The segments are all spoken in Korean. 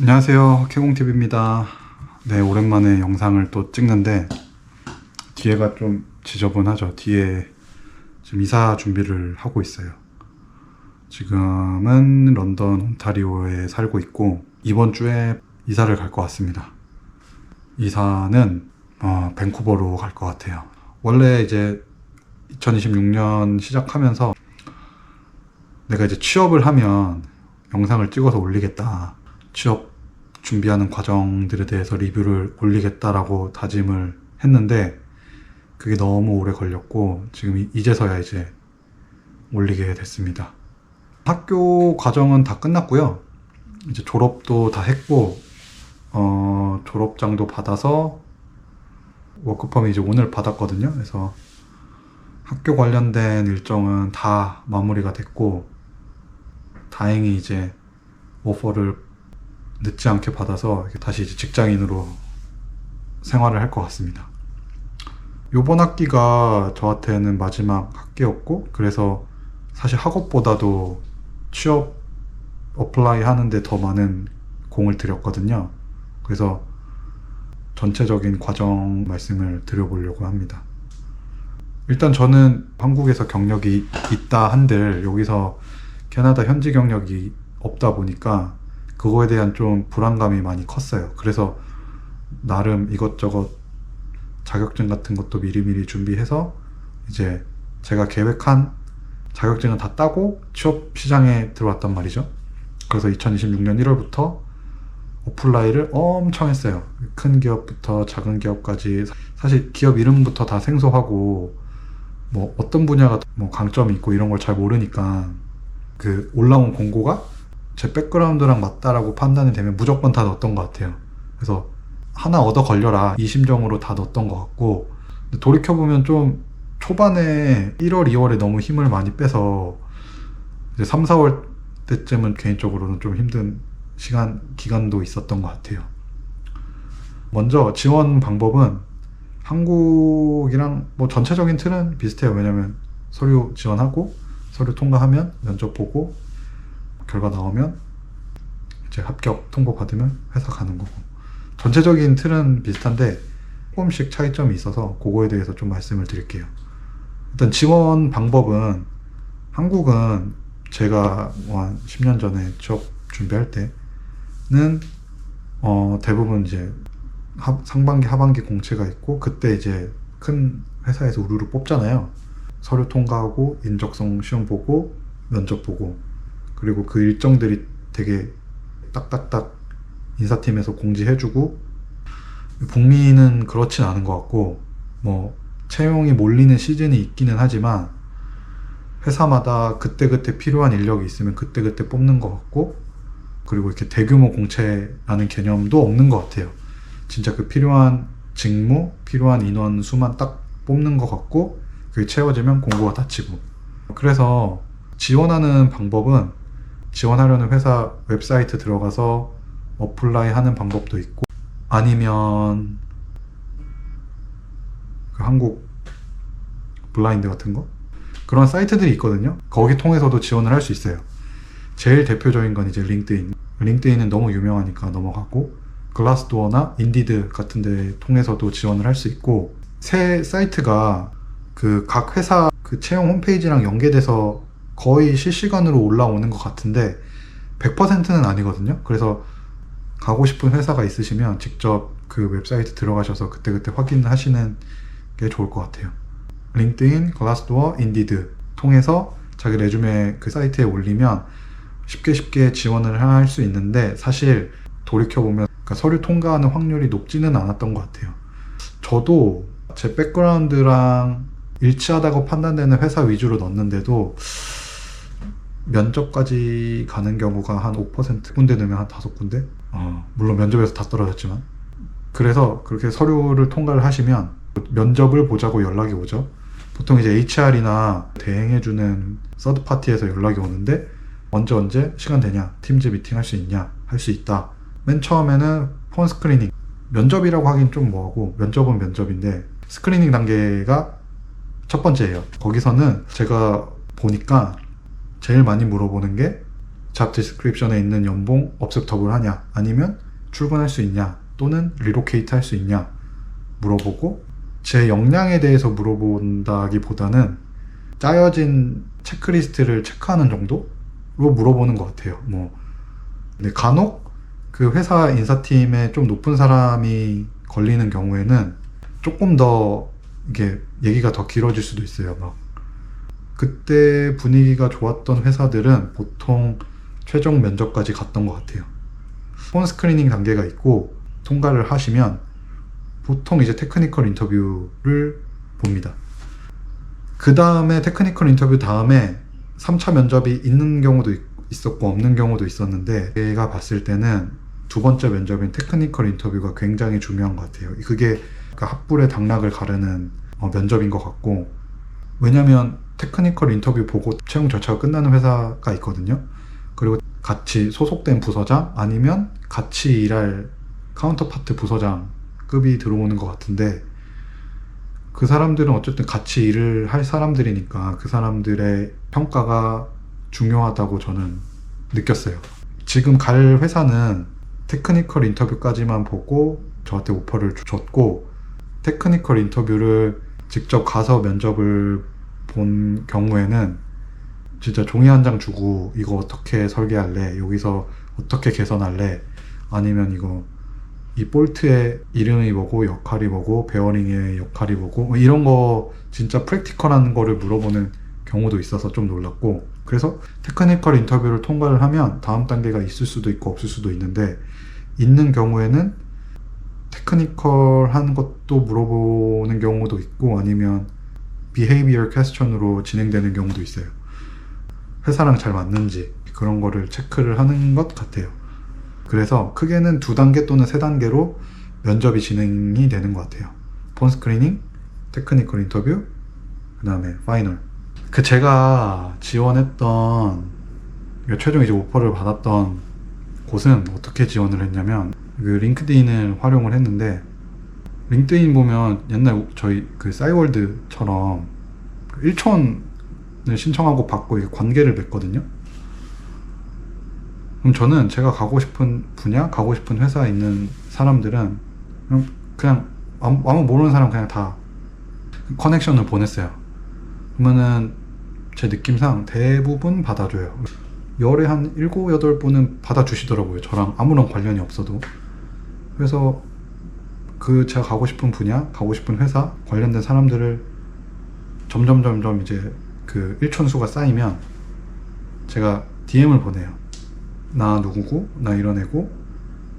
안녕하세요, 케공TV입니다. 네, 오랜만에 영상을 또 찍는데 뒤에가 좀 지저분하죠. 뒤에 지금 이사 준비를 하고 있어요. 지금은 런던 온타리오에 살고 있고 이번 주에 이사를 갈 것 같습니다. 이사는 밴쿠버로 갈 것 같아요. 원래 이제 2026년 시작하면서 내가 이제 취업을 하면 영상을 찍어서 올리겠다, 취업 준비하는 과정들에 대해서 리뷰를 올리겠다라고 다짐을 했는데 그게 너무 오래 걸렸고 지금 이제서야 이제 올리게 됐습니다. 학교 과정은 다 끝났고요. 이제 졸업도 다 했고 졸업장도 받아서 워크펌이 이제 오늘 받았거든요. 그래서 학교 관련된 일정은 다 마무리가 됐고 다행히 이제 오퍼를 늦지 않게 받아서 다시 이제 직장인으로 생활을 할 것 같습니다. 요번 학기가 저한테는 마지막 학기였고 그래서 사실 학업보다도 취업 어플라이 하는데 더 많은 공을 들였거든요. 그래서 전체적인 과정 말씀을 드려보려고 합니다. 일단 저는 한국에서 경력이 있다 한들 여기서 캐나다 현지 경력이 없다 보니까 그거에 대한 좀 불안감이 많이 컸어요. 그래서 나름 이것저것 자격증 같은 것도 미리미리 준비해서 이제 제가 계획한 자격증은 다 따고 취업 시장에 들어왔단 말이죠. 그래서 2026년 1월부터 어플라이를 엄청 했어요. 큰 기업부터 작은 기업까지. 사실 기업 이름부터 다 생소하고 뭐 어떤 분야가 뭐 강점이 있고 이런 걸 잘 모르니까 그 올라온 공고가 제 백그라운드랑 맞다라고 판단이 되면 무조건 다 넣었던 것 같아요. 그래서 하나 얻어 걸려라 이 심정으로 다 넣었던 것 같고, 근데 돌이켜보면 좀 초반에 1월, 2월에 너무 힘을 많이 빼서 이제 3, 4월 때쯤은 개인적으로는 좀 힘든 기간도 있었던 것 같아요. 먼저 지원 방법은 한국이랑 뭐 전체적인 틀은 비슷해요. 왜냐면 서류 지원하고 서류 통과하면 면접 보고 결과 나오면 이제 합격 통보 받으면 회사 가는 거고, 전체적인 틀은 비슷한데 조금씩 차이점이 있어서 그거에 대해서 좀 말씀을 드릴게요. 일단 지원 방법은 한국은 제가 한 10년 전에 취업 준비할 때는 대부분 이제 상반기 하반기 공채가 있고 그때 이제 큰 회사에서 우르르 뽑잖아요. 서류 통과하고 인적성 시험 보고 면접 보고 그리고 그 일정들이 되게 딱딱딱 인사팀에서 공지해주고, 북미는 그렇진 않은 것 같고 뭐 채용이 몰리는 시즌이 있기는 하지만 회사마다 그때그때 필요한 인력이 있으면 그때그때 뽑는 것 같고, 그리고 이렇게 대규모 공채라는 개념도 없는 것 같아요. 진짜 그 필요한 직무, 필요한 인원 수만 딱 뽑는 것 같고 그게 채워지면 공고가 닫히고. 그래서 지원하는 방법은 지원하려는 회사 웹사이트 들어가서 어플라이 하는 방법도 있고, 아니면 그 한국 블라인드 같은 거 그런 사이트들이 있거든요. 거기 통해서도 지원을 할 수 있어요. 제일 대표적인 건 이제 링크드인은 너무 유명하니까 넘어가고, 글라스도어나 인디드 같은 데 통해서도 지원을 할 수 있고, 새 사이트가 그 각 회사 그 채용 홈페이지랑 연계돼서 거의 실시간으로 올라오는 것 같은데 100%는 아니거든요. 그래서 가고 싶은 회사가 있으시면 직접 그 웹사이트 들어가셔서 그때그때 확인하시는 게 좋을 것 같아요. 링크드인, 글라스도어, 인디드 통해서 자기 레주메 그 사이트에 올리면 쉽게 지원을 할 수 있는데, 사실 돌이켜보면 그러니까 서류 통과하는 확률이 높지는 않았던 것 같아요. 저도 제 백그라운드랑 일치하다고 판단되는 회사 위주로 넣었는데도 면접까지 가는 경우가 한 5%, 군데 넣으면 한 5군데? 물론 면접에서 다 떨어졌지만. 그래서 그렇게 서류를 통과를 하시면 면접을 보자고 연락이 오죠. 보통 이제 HR이나 대행해주는 서드파티에서 연락이 오는데 언제 시간 되냐, 팀즈 미팅 할 수 있냐, 할 수 있다. 맨 처음에는 폰 스크리닝, 면접이라고 하긴 좀 뭐하고 면접은 면접인데 스크리닝 단계가 첫 번째예요. 거기서는 제가 보니까 제일 많이 물어보는 게 잡 디스크립션에 있는 연봉 업습터블 하냐, 아니면 출근할 수 있냐, 또는 리로케이트 할 수 있냐 물어보고, 제 역량에 대해서 물어본다기보다는 짜여진 체크리스트를 체크하는 정도로 물어보는 것 같아요. 근데 간혹 그 회사 인사팀에 좀 높은 사람이 걸리는 경우에는 조금 더 이게 얘기가 더 길어질 수도 있어요. 그때 분위기가 좋았던 회사들은 보통 최종 면접까지 갔던 것 같아요. 폰 스크리닝 단계가 있고 통과를 하시면 보통 이제 테크니컬 인터뷰를 봅니다. 그 다음에 테크니컬 인터뷰 다음에 3차 면접이 있는 경우도 있었고 없는 경우도 있었는데, 제가 봤을 때는 두 번째 면접인 테크니컬 인터뷰가 굉장히 중요한 것 같아요. 그게 합불의 당락을 가르는 면접인 것 같고, 왜냐면 테크니컬 인터뷰 보고 채용 절차가 끝나는 회사가 있거든요. 그리고 같이 소속된 부서장 아니면 같이 일할 카운터파트 부서장급이 들어오는 것 같은데, 그 사람들은 어쨌든 같이 일을 할 사람들이니까 그 사람들의 평가가 중요하다고 저는 느꼈어요. 지금 갈 회사는 테크니컬 인터뷰까지만 보고 저한테 오퍼를 줬고, 테크니컬 인터뷰를 직접 가서 면접을 본 경우에는 진짜 종이 한 장 주고 이거 어떻게 설계할래? 여기서 어떻게 개선할래? 아니면 이 볼트의 이름이 뭐고 역할이 뭐고 베어링의 역할이 뭐고 이런 거 진짜 프랙티컬한 거를 물어보는 경우도 있어서 좀 놀랐고, 그래서 테크니컬 인터뷰를 통과를 하면 다음 단계가 있을 수도 있고 없을 수도 있는데, 있는 경우에는 테크니컬한 것도 물어보는 경우도 있고 아니면 behavior question으로 진행되는 경우도 있어요. 회사랑 잘 맞는지 그런 거를 체크를 하는 것 같아요. 그래서 크게는 2단계 또는 3단계로 면접이 진행이 되는 것 같아요. 폰 스크리닝, 테크니컬 인터뷰, 그 다음에 파이널. 제가 지원했던, 최종 이제 오퍼를 받았던 곳은 어떻게 지원을 했냐면, 링크드인을 활용을 했는데, 링크드인 보면 옛날 저희 싸이월드처럼 1촌을 신청하고 받고 이게 관계를 맺거든요. 그럼 저는 제가 가고 싶은 분야, 가고 싶은 회사에 있는 사람들은 그냥 아무 모르는 사람 그냥 다 커넥션을 보냈어요. 그러면은 제 느낌상 대부분 받아줘요. 열에 한 7, 8분은 받아주시더라고요. 저랑 아무런 관련이 없어도. 그래서 제가 가고 싶은 분야, 가고 싶은 회사 관련된 사람들을 점점 이제 1촌 수가 쌓이면 제가 DM을 보내요. 나 누구고, 나 이런 애고,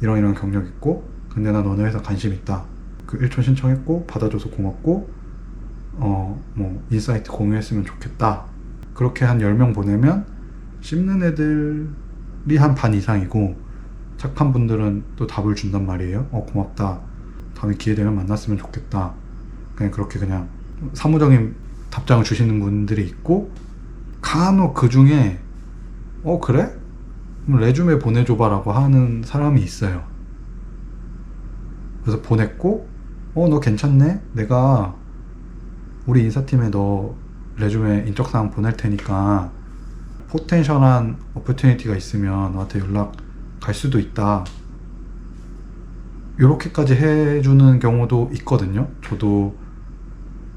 이런 경력 있고, 근데 나 너네 회사 관심 있다. 1촌 신청했고, 받아줘서 고맙고, 인사이트 공유했으면 좋겠다. 그렇게 한 10명 보내면 씹는 애들이 한 반 이상이고, 착한 분들은 또 답을 준단 말이에요. 고맙다. 다음에 기회 되면 만났으면 좋겠다. 그렇게 그냥 사무적인 답장을 주시는 분들이 있고, 간혹 그 중에 그래? 그럼 레주메 보내줘봐 라고 하는 사람이 있어요. 그래서 보냈고, 너 괜찮네? 내가 우리 인사팀에 너 레주메 인적사항 보낼 테니까 포텐셜한 오퍼튜니티가 있으면 너한테 연락 갈 수도 있다. 요렇게까지 해주는 경우도 있거든요. 저도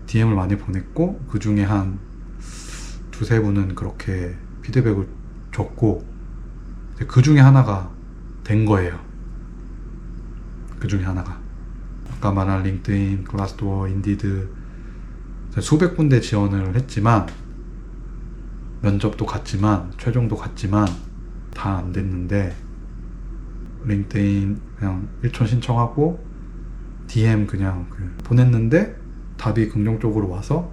DM을 많이 보냈고, 그 중에 한 2-3분은 그렇게 피드백을 줬고, 그 중에 하나가 된 거예요. 그 중에 하나가 아까 말한 링크드인, 글라스도어, 인디드 수백 군데 지원을 했지만, 면접도 갔지만 최종도 갔지만 다 안 됐는데, 링크드인 그냥 1촌 신청하고 DM 그냥 보냈는데 답이 긍정적으로 와서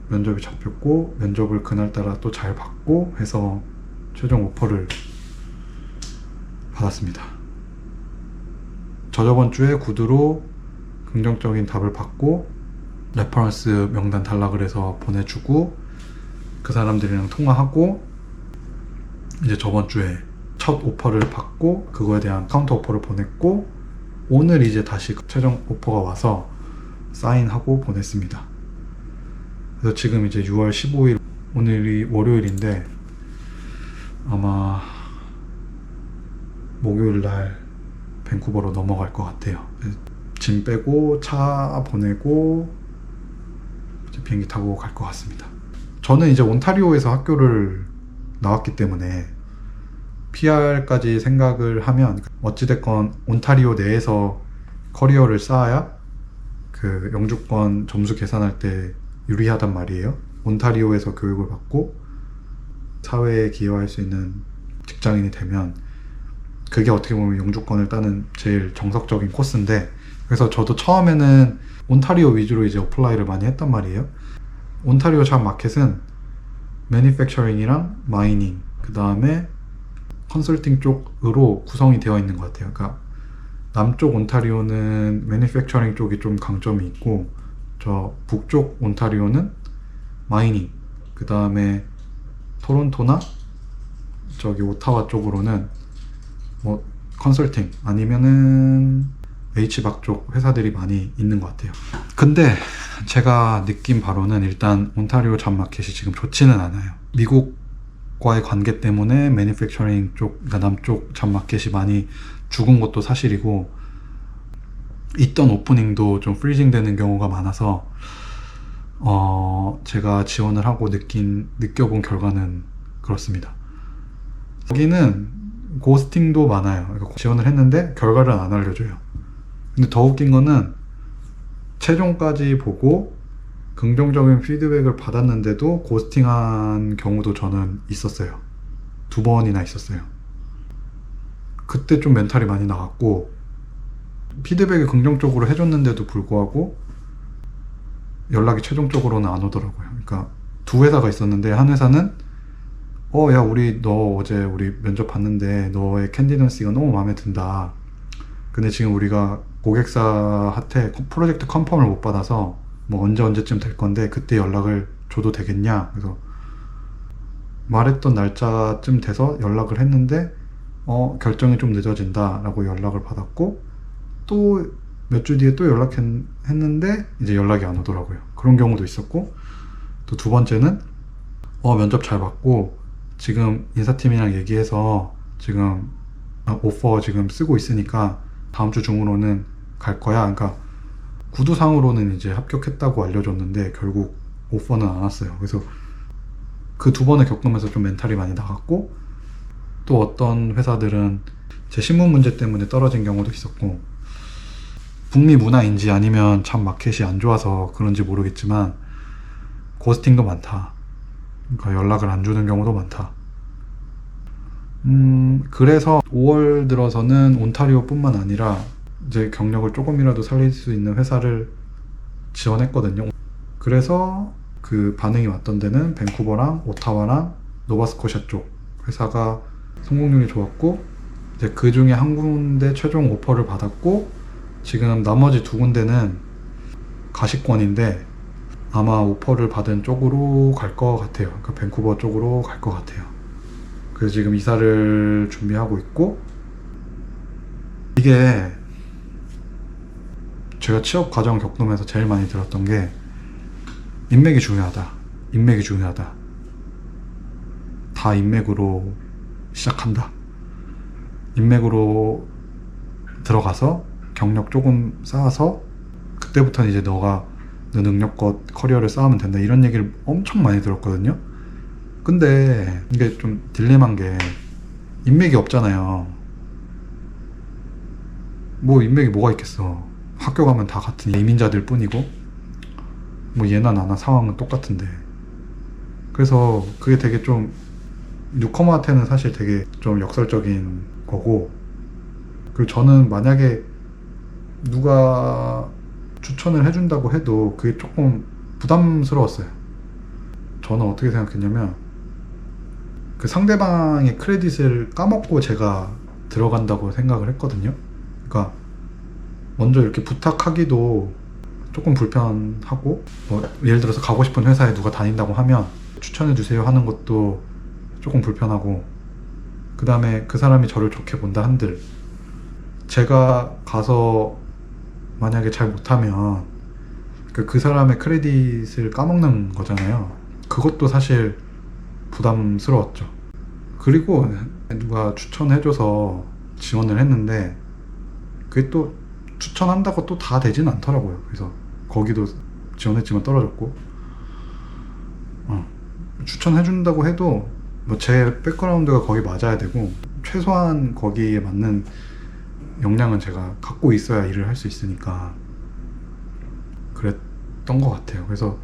면접이 잡혔고, 면접을 그날따라 또 잘 받고 해서 최종 오퍼를 받았습니다. 저번 주에 구두로 긍정적인 답을 받고 레퍼런스 명단 달라 그래서 보내주고, 그 사람들이랑 통화하고, 이제 저번 주에 첫 오퍼를 받고 그거에 대한 카운터 오퍼를 보냈고, 오늘 이제 다시 최종 오퍼가 와서 사인하고 보냈습니다. 그래서 지금 이제 6월 15일, 오늘이 월요일인데 아마 목요일 날 밴쿠버로 넘어갈 것 같아요. 짐 빼고 차 보내고 이제 비행기 타고 갈 것 같습니다. 저는 이제 온타리오에서 학교를 나왔기 때문에 PR까지 생각을 하면 어찌됐건 온타리오 내에서 커리어를 쌓아야 그 영주권 점수 계산할 때 유리하단 말이에요. 온타리오에서 교육을 받고 사회에 기여할 수 있는 직장인이 되면 그게 어떻게 보면 영주권을 따는 제일 정석적인 코스인데, 그래서 저도 처음에는 온타리오 위주로 이제 어플라이를 많이 했단 말이에요. 온타리오 잡 마켓은 매니팩처링이랑 마이닝, 그 다음에 컨설팅 쪽으로 구성이 되어 있는 것 같아요. 그러니까 남쪽 온타리오는 매니팩처링 쪽이 좀 강점이 있고, 저 북쪽 온타리오는 마이닝, 그 다음에 토론토나 저기 오타와 쪽으로는 뭐 컨설팅 아니면은 H박 쪽 회사들이 많이 있는 것 같아요. 근데 제가 느낀 바로는 일단 온타리오 잡 마켓이 지금 좋지는 않아요. 미국과의 관계 때문에 매니팩처링 쪽, 그러니까 남쪽 잡 마켓이 많이 죽은 것도 사실이고, 있던 오프닝도 좀 프리징 되는 경우가 많아서 제가 지원을 하고 느껴본 결과는 그렇습니다. 여기는 고스팅도 많아요. 그러니까 지원을 했는데 결과를 안 알려줘요. 근데 더 웃긴 거는 최종까지 보고 긍정적인 피드백을 받았는데도 고스팅한 경우도 저는 있었어요. 2번이나 있었어요. 그때 좀 멘탈이 많이 나갔고, 피드백을 긍정적으로 해줬는데도 불구하고 연락이 최종적으로는 안 오더라고요. 그러니까 두 회사가 있었는데, 한 회사는 야, 너 어제 우리 면접 봤는데 너의 캔디던시가 너무 마음에 든다. 근데 지금 우리가 고객사한테 프로젝트 컨펌을 못 받아서 뭐 언제쯤 될 건데 그때 연락을 줘도 되겠냐. 그래서 말했던 날짜쯤 돼서 연락을 했는데 결정이 좀 늦어진다 라고 연락을 받았고, 또 몇 주 뒤에 또 연락했는데 이제 연락이 안 오더라고요. 그런 경우도 있었고, 또 두 번째는 면접 잘 봤고 지금 인사팀이랑 얘기해서 지금 오퍼 지금 쓰고 있으니까 다음 주 중으로는 갈 거야. 그러니까 구두상으로는 이제 합격했다고 알려줬는데 결국 오퍼는 안 왔어요. 그래서 그 두 번을 겪으면서 좀 멘탈이 많이 나갔고, 또 어떤 회사들은 제 신문 문제 때문에 떨어진 경우도 있었고, 북미 문화인지 아니면 참 마켓이 안 좋아서 그런지 모르겠지만 고스팅도 많다. 그러니까 연락을 안 주는 경우도 많다. 그래서 5월 들어서는 온타리오 뿐만 아니라 이제 경력을 조금이라도 살릴 수 있는 회사를 지원했거든요. 그래서 그 반응이 왔던 데는 밴쿠버랑 오타와랑 노바스코샤 쪽 회사가 성공률이 좋았고, 이제 그 중에 한 군데 최종 오퍼를 받았고, 지금 나머지 두 군데는 가시권인데 아마 오퍼를 받은 쪽으로 갈 것 같아요. 그러니까 밴쿠버 쪽으로 갈 것 같아요. 그래서 지금 이사를 준비하고 있고, 이게 제가 취업 과정 겪으면서 제일 많이 들었던 게 인맥이 중요하다. 인맥이 중요하다. 다 인맥으로 시작한다. 인맥으로 들어가서 경력 조금 쌓아서 그때부터는 이제 너 능력껏 커리어를 쌓으면 된다, 이런 얘기를 엄청 많이 들었거든요. 근데 이게 좀 딜레마인 게 인맥이 없잖아요. 뭐 인맥이 뭐가 있겠어. 학교 가면 다 같은 이민자들 뿐이고 뭐 얘나 나나 상황은 똑같은데. 그래서 그게 되게 좀 뉴커머한테는 사실 되게 좀 역설적인 거고, 그리고 저는 만약에 누가 추천을 해준다고 해도 그게 조금 부담스러웠어요. 저는 어떻게 생각했냐면 그 상대방의 크레딧을 까먹고 제가 들어간다고 생각을 했거든요. 그러니까 먼저 이렇게 부탁하기도 조금 불편하고, 뭐 예를 들어서 가고 싶은 회사에 누가 다닌다고 하면 추천해 주세요 하는 것도 조금 불편하고, 그 다음에 그 사람이 저를 좋게 본다 한들 제가 가서 만약에 잘 못하면 그 사람의 크레딧을 까먹는 거잖아요. 그것도 사실 부담스러웠죠. 그리고 누가 추천해줘서 지원을 했는데 그게 또 추천한다고 또 다 되진 않더라고요. 그래서 거기도 지원했지만 떨어졌고, 추천해준다고 해도 뭐 제 백그라운드가 거기 맞아야 되고 최소한 거기에 맞는 역량은 제가 갖고 있어야 일을 할 수 있으니까 그랬던 것 같아요. 그래서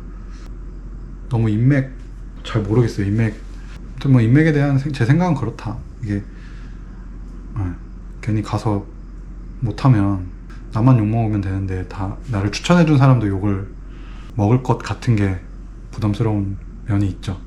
너무 인맥 잘 모르겠어요. 아무튼 뭐 인맥에 대한 제 생각은 그렇다. 이게 괜히 가서 못하면 나만 욕먹으면 되는데 다 나를 추천해준 사람도 욕을 먹을 것 같은 게 부담스러운 면이 있죠.